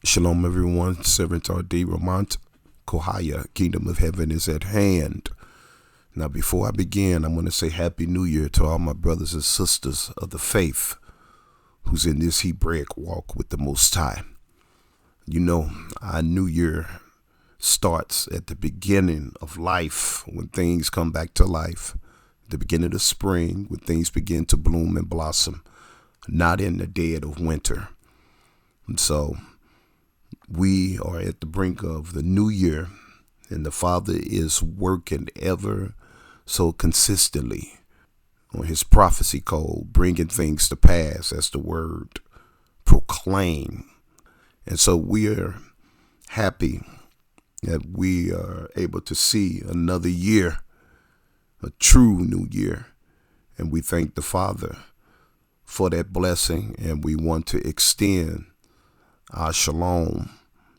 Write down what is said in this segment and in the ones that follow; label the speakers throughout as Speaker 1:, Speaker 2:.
Speaker 1: Shalom, everyone. Servant R.D. Ramont Kohaya, Kingdom of Heaven is at hand. Now, before I begin, I'm going to say Happy New Year to all my brothers and sisters of the faith who's in this Hebraic walk with the Most High. You know, our New Year starts at the beginning of life when things come back to life, the beginning of spring when things begin to bloom and blossom, not in the dead of winter. And so we are at the brink of the new year, and the Father is working ever so consistently on his prophecy code, bringing things to pass as the word proclaim. And so we are happy that we are able to see another year, a true new year. And we thank the Father for that blessing, and we want to extend our shalom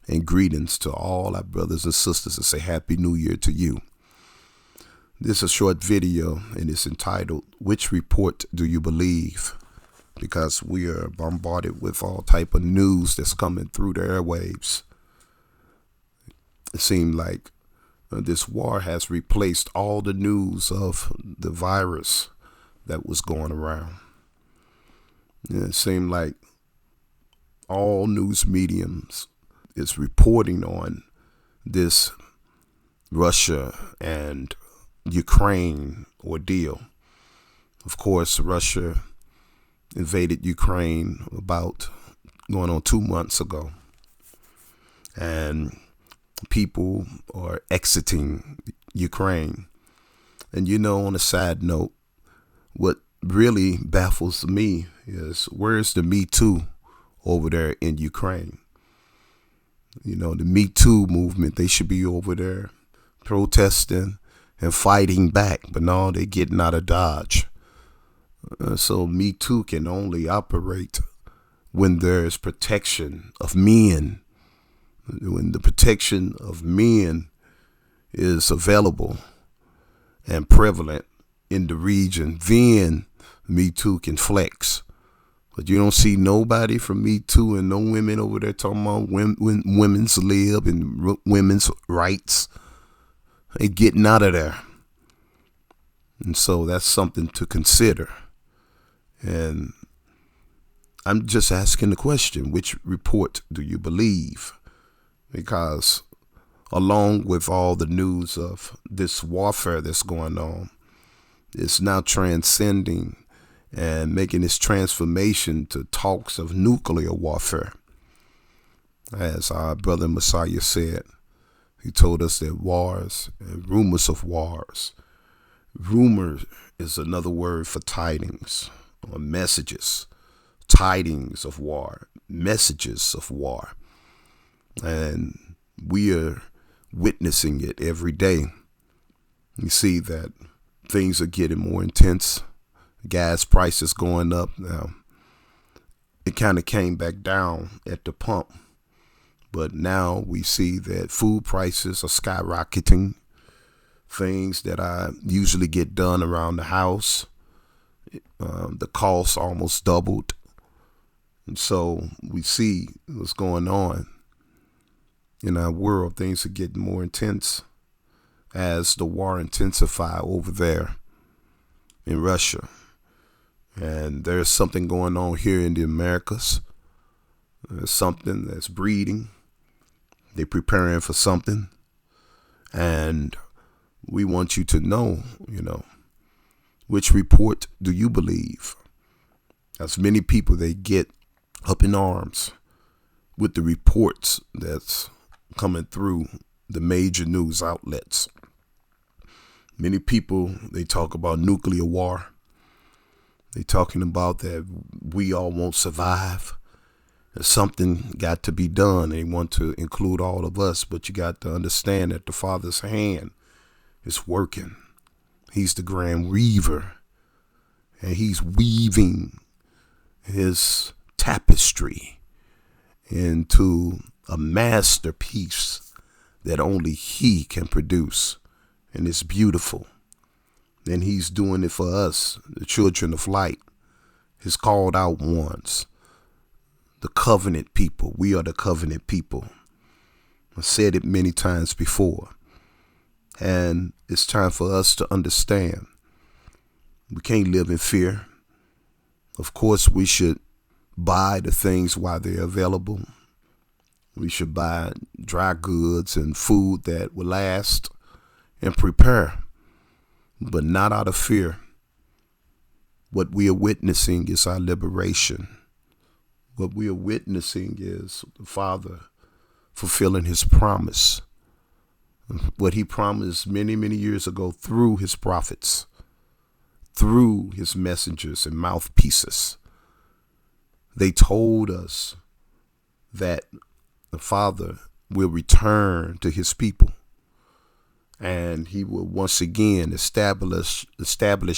Speaker 1: and greetings to all our brothers and sisters and say Happy New Year to you. This is a short video, and it's entitled, Which Report Do You Believe? Because we are bombarded with all type of news that's coming through the airwaves. It seemed like this war has replaced all the news of the virus that was going around. And it seemed like all news mediums is reporting on this Russia and Ukraine ordeal. Of course, Russia invaded Ukraine about going on 2 months ago, and people are exiting Ukraine. And you know, on a side note, what really baffles me is where's the Me Too over there in Ukraine? You know, the Me Too movement, they should be over there protesting and fighting back, but no, they're getting out of Dodge. So Me Too can only operate when there's protection of men. When the protection of men is available and prevalent in the region, then Me Too can flex. But you don't see nobody from Me Too and no women over there talking about women's lib and women's rights. They're getting out of there. And so that's something to consider. And I'm just asking the question, which report do you believe? Because along with all the news of this warfare that's going on, it's now transcending and making this transformation to talks of nuclear warfare. As our brother Messiah said, he told us that wars and rumors of wars. Rumor is another word for tidings or messages. Tidings of war, messages of war. And we are witnessing it every day. You see that things are getting more intense. Gas prices going up now. It kind of came back down at the pump, but now we see that food prices are skyrocketing. Things that I usually get done around the house, the cost almost doubled. And so we see what's going on in our world. Things are getting more intense as the war intensifies over there in Russia. And there's something going on here in the Americas. There's something that's breeding. They're preparing for something. And we want you to know, which report do you believe? As many people, they get up in arms with the reports that's coming through the major news outlets. Many people, they talk about nuclear war. They're talking about that we all won't survive. Something got to be done. They want to include all of us, but you got to understand that the Father's hand is working. He's the grand weaver, and he's weaving his tapestry into a masterpiece that only he can produce, and it's beautiful. And he's doing it for us, the children of light, his called out ones, the covenant people. We are the covenant people. I've said it many times before. And it's time for us to understand we can't live in fear. Of course, we should buy the things while they're available. We should buy dry goods and food that will last and prepare, but not out of fear. What we are witnessing is our liberation. What we are witnessing is the Father fulfilling his promise. What he promised many, many years ago through his prophets, through his messengers and mouthpieces. They told us that the Father will return to his people and he will once again establish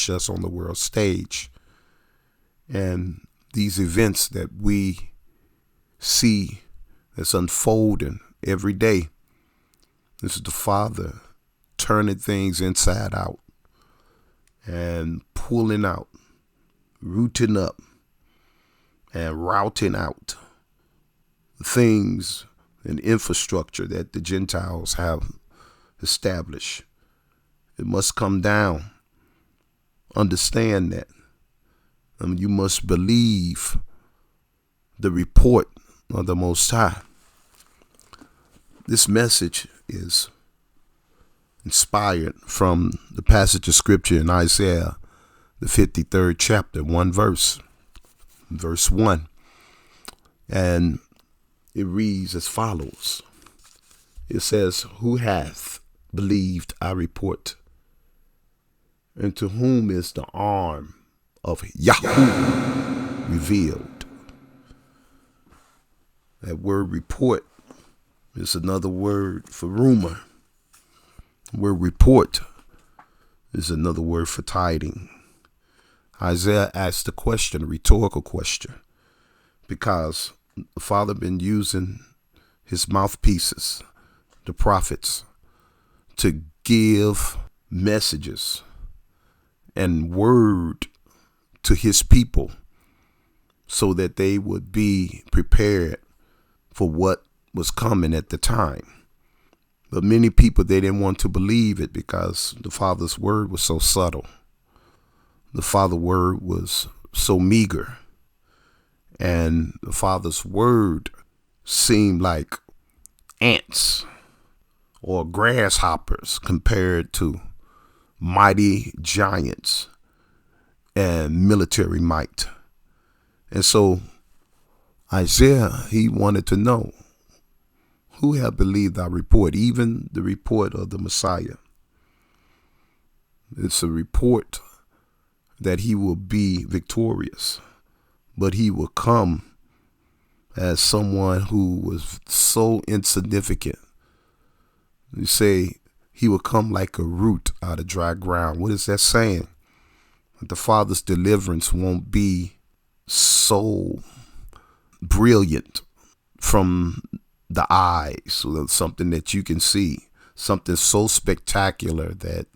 Speaker 1: us on the world stage. And these events that we see that's unfolding every day, this is the Father turning things inside out and pulling out, rooting up, and routing out things and infrastructure that the Gentiles have established. It must come down. Understand that. You must believe the report of the Most High. This message is inspired from the passage of scripture in Isaiah, the 53rd chapter, verse 1. And it reads as follows. It says, "Who hath believed our report? And to whom is the arm of Yahweh revealed?" That word report is another word for rumor. The word report is another word for tiding. Isaiah asked a question, a rhetorical question, because the Father been using his mouthpieces, the prophets, to give messages and word to his people so that they would be prepared for what was coming at the time. But many people, they didn't want to believe it because the Father's word was so subtle. The Father's word was so meager. And the Father's word seemed like ants or grasshoppers compared to mighty giants and military might. And so Isaiah, he wanted to know, who have believed our report, even the report of the Messiah? It's a report that he will be victorious, but he will come as someone who was so insignificant. You say he will come like a root out of dry ground. What is that saying? That the Father's deliverance won't be so brilliant from the eyes, so something that you can see, something so spectacular that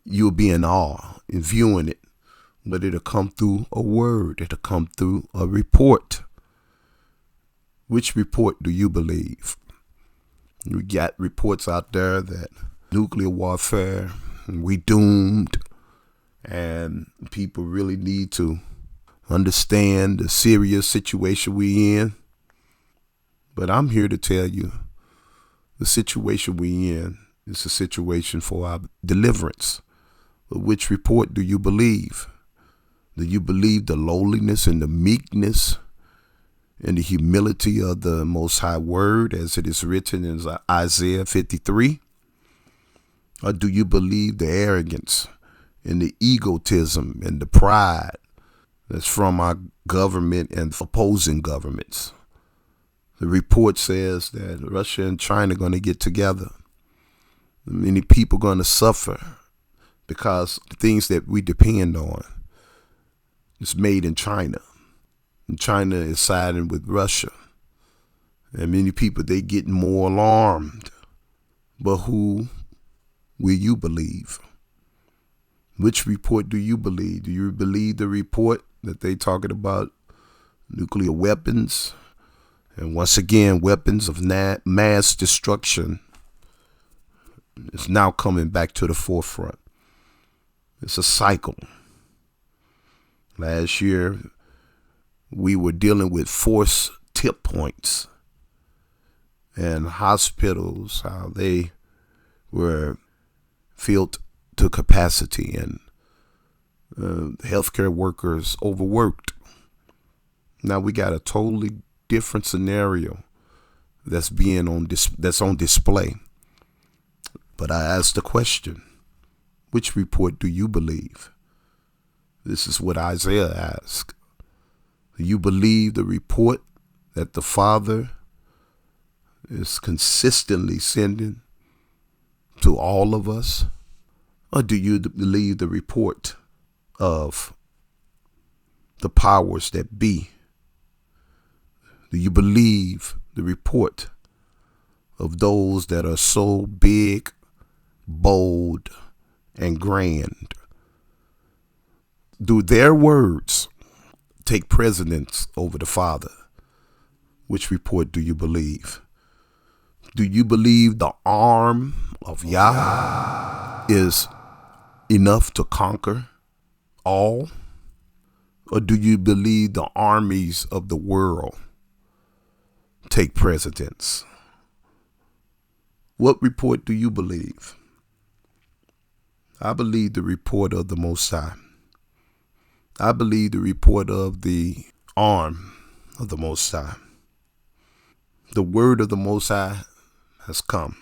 Speaker 1: you'll be in awe in viewing it. But it'll come through a word. It'll come through a report. Which report do you believe? We got reports out there that nuclear warfare, we doomed, and people really need to understand the serious situation we in. But I'm here to tell you, the situation we in is a situation for our deliverance. But which report do you believe? Do you believe the lowliness and the meekness and the humility of the Most High Word as it is written in Isaiah 53? Or do you believe the arrogance and the egotism and the pride that's from our government and opposing governments? The report says that Russia and China are going to get together. Many people are going to suffer because the things that we depend on is made in China. And China is siding with Russia. And many people, they get more alarmed. But who will you believe? Which report do you believe? Do you believe the report that they talking about nuclear weapons And once again, weapons of mass destruction is now coming back to the forefront. It's a cycle. Last year, we were dealing with force tip points and hospitals, how they were filled to capacity, and healthcare workers overworked. Now we got a totally different scenario that's on display. But I asked the question, which report do you believe? This is what Isaiah asked. Do you believe the report that the Father is consistently sending to all of us? Or do you believe the report of the powers that be? Do you believe the report of those that are so big, bold, and grand? Do their words take precedence over the Father? Which report do you believe? Do you believe the arm of Yah is enough to conquer all? Or do you believe the armies of the world take precedence? What report do you believe? I believe the report of the Most High. I believe the report of the arm of the Most High. The word of the Most High has come.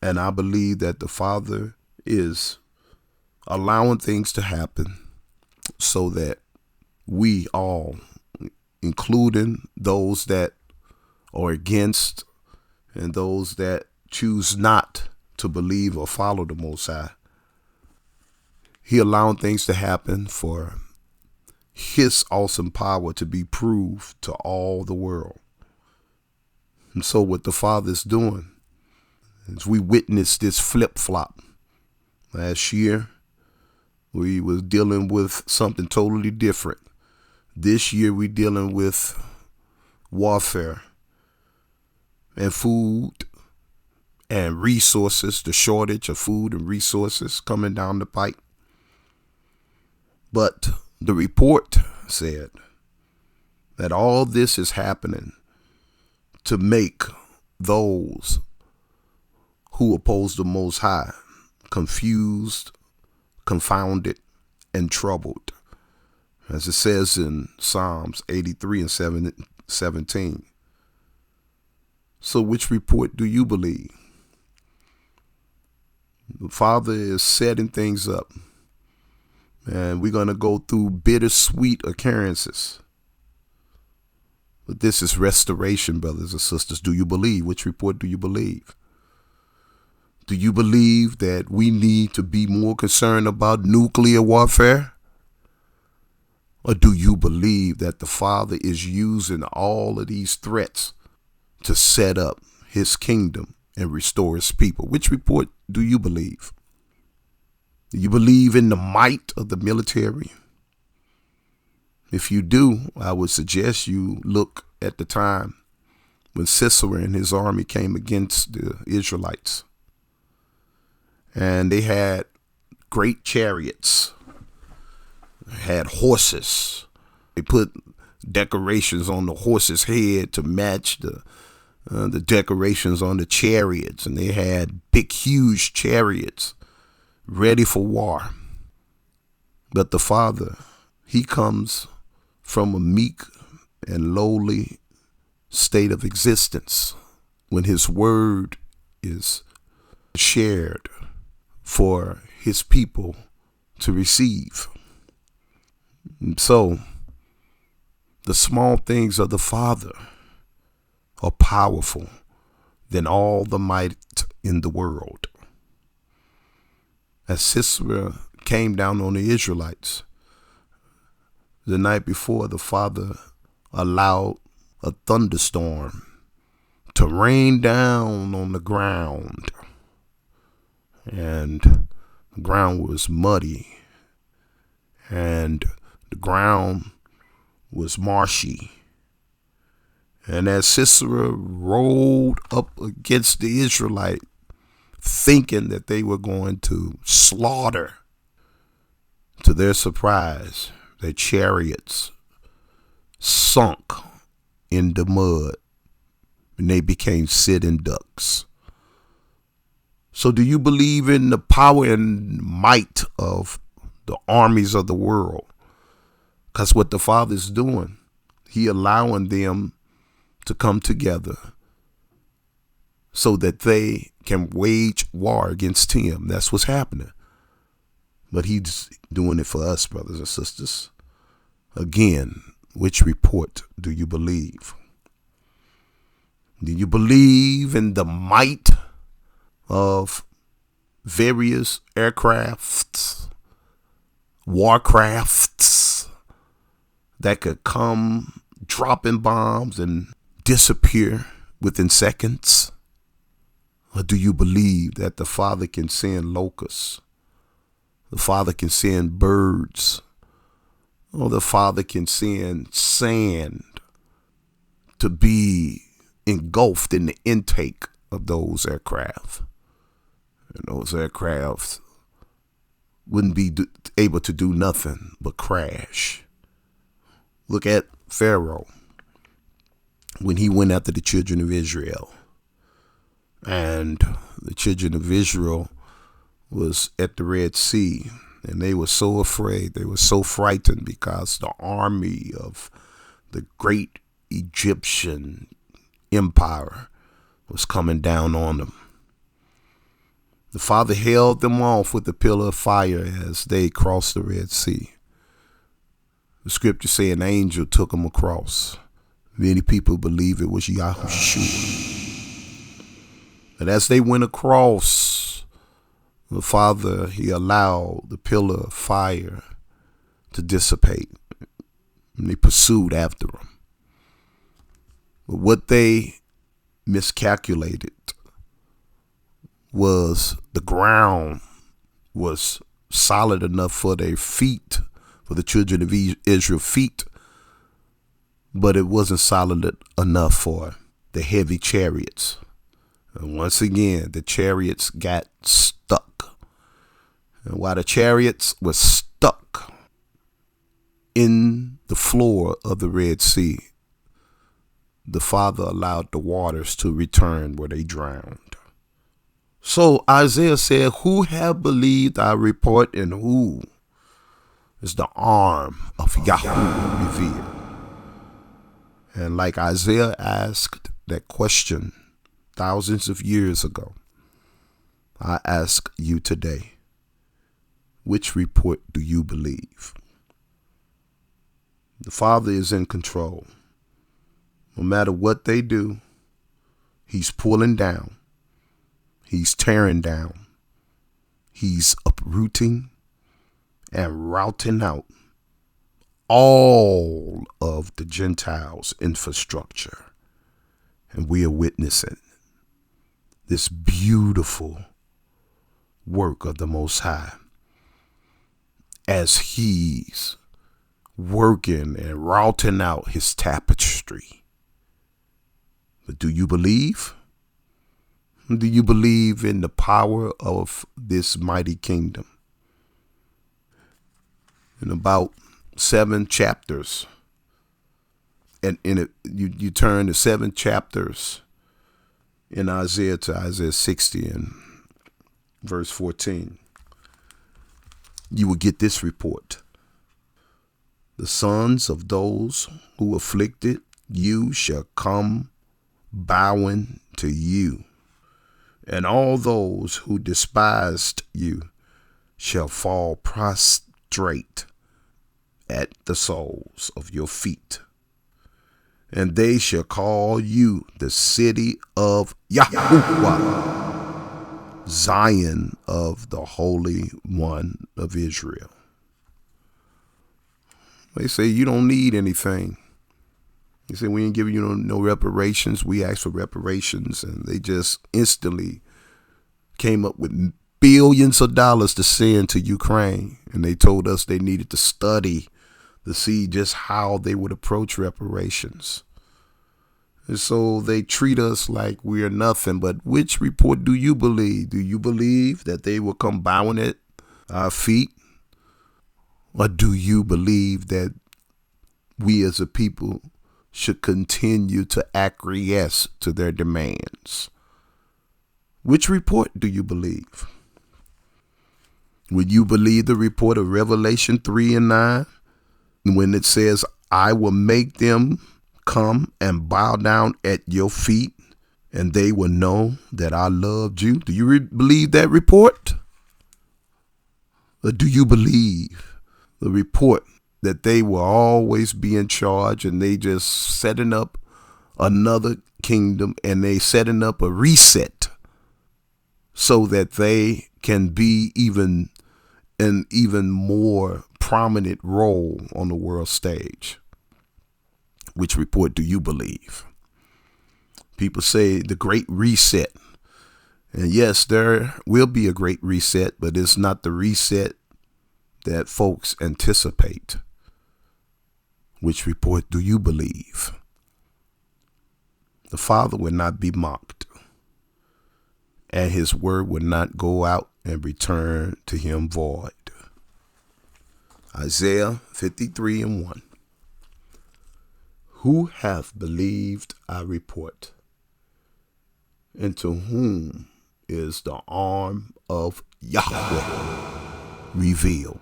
Speaker 1: And I believe that the Father is allowing things to happen so that we all, including those that are against and those that choose not to believe or follow the Most High, He allowing things to happen for His awesome power to be proved to all the world. And so what the Father's doing is we witnessed this flip-flop. Last year, we was dealing with something totally different. This year, we dealing with warfare and food and resources, the shortage of food and resources coming down the pipe. But the report said that all this is happening to make those who oppose the Most High confused, confounded, and troubled, as it says in Psalms 83 and 17. So which report do you believe? The Father is setting things up, and we're going to go through bittersweet occurrences. But this is restoration, brothers and sisters. Do you believe? Which report do you believe? Do you believe that we need to be more concerned about nuclear warfare? Or do you believe that the Father is using all of these threats to set up His kingdom and restore His people? Which report do you believe? Do you believe in the might of the military? If you do, I would suggest you look at the time when Sisera and his army came against the Israelites. And they had great chariots, had horses. They put decorations on the horse's head to match the decorations on the chariots. And they had big, huge chariots ready for war. But the Father, He comes from a meek and lowly state of existence when His word is shared for His people to receive. And so the small things of the Father are powerful than all the might in the world. As Sisera came down on the Israelites the night before, the Father allowed a thunderstorm to rain down on the ground. And the ground was muddy, and the ground was marshy, And as Sisera rolled up against the Israelite, thinking that they were going to slaughter, to their surprise, their chariots sunk in the mud and they became sitting ducks. So do you believe in the power and might of the armies of the world? Because what the Father's doing, he allowing them to come together so that they can wage war against him. That's what's happening. But he's doing it for us, brothers and sisters. Again, which report do you believe? Do you believe in the might of various aircrafts, warcrafts that could come dropping bombs and disappear within seconds? Or do you believe that the Father can send locusts? The Father can send birds? Or the Father can send sand to be engulfed in the intake of those aircraft? And those aircraft wouldn't be able to do nothing but crash. Look at Pharaoh when he went after the children of Israel. And the children of Israel was at the Red Sea. And they were so afraid. They were so frightened because the army of the great Egyptian empire was coming down on them. The Father held them off with the pillar of fire as they crossed the Red Sea. The scripture say an angel took them across. Many people believe it was Yahushua. But as they went across, the Father, he allowed the pillar of fire to dissipate. And they pursued after them. But what they miscalculated was the ground was solid enough for their feet, for the children of Israel's feet, but it wasn't solid enough for the heavy chariots. And once again, the chariots got stuck. And while the chariots were stuck in the floor of the Red Sea, the Father allowed the waters to return where they drowned. So Isaiah said, who have believed our report, and who is the arm of Yahweh revealed? And like Isaiah asked that question thousands of years ago, I ask you today, which report do you believe? The Father is in control. No matter what they do, he's pulling down. He's tearing down. He's uprooting and routing out all of the Gentiles' infrastructure. And we are witnessing this beautiful work of the Most High as he's working and routing out his tapestry. But do you believe? Do you believe in the power of this mighty kingdom? In about 7 chapters, and in it, you turn to 7 chapters in Isaiah to Isaiah 60 and verse 14, you will get this report. The sons of those who afflicted you shall come bowing to you, and all those who despised you shall fall prostrate at the soles of your feet. And they shall call you the city of Yahuwah, Zion of the Holy One of Israel. They say you don't need anything. They say we ain't giving you no reparations. We asked for reparations, and they just instantly came up with billions of dollars to send to Ukraine. And they told us they needed to study to see just how they would approach reparations. And so they treat us like we are nothing. But which report do you believe? Do you believe that they will come bowing at our feet? Or do you believe that we as a people should continue to acquiesce to their demands? Which report do you believe? Would you believe the report of Revelation 3:9 when it says, I will make them come and bow down at your feet and they will know that I loved you? Do you believe that report? Or do you believe the report that they will always be in charge and they just setting up another kingdom and they setting up a reset so that they can be an even more prominent role on the world stage? Which report do you believe? People say the Great Reset. And yes, there will be a great reset, but it's not the reset that folks anticipate. Which report do you believe? The Father will not be mocked, and his word will not go out and return to him void. Isaiah 53:1. Who hath believed our report? And to whom is the arm of Yahweh revealed?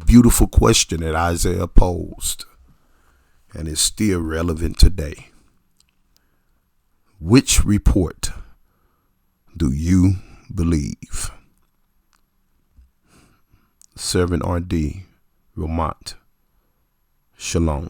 Speaker 1: Beautiful question that Isaiah posed, and is still relevant today. Which report do you believe? Servant R.D. Romont. Shalom.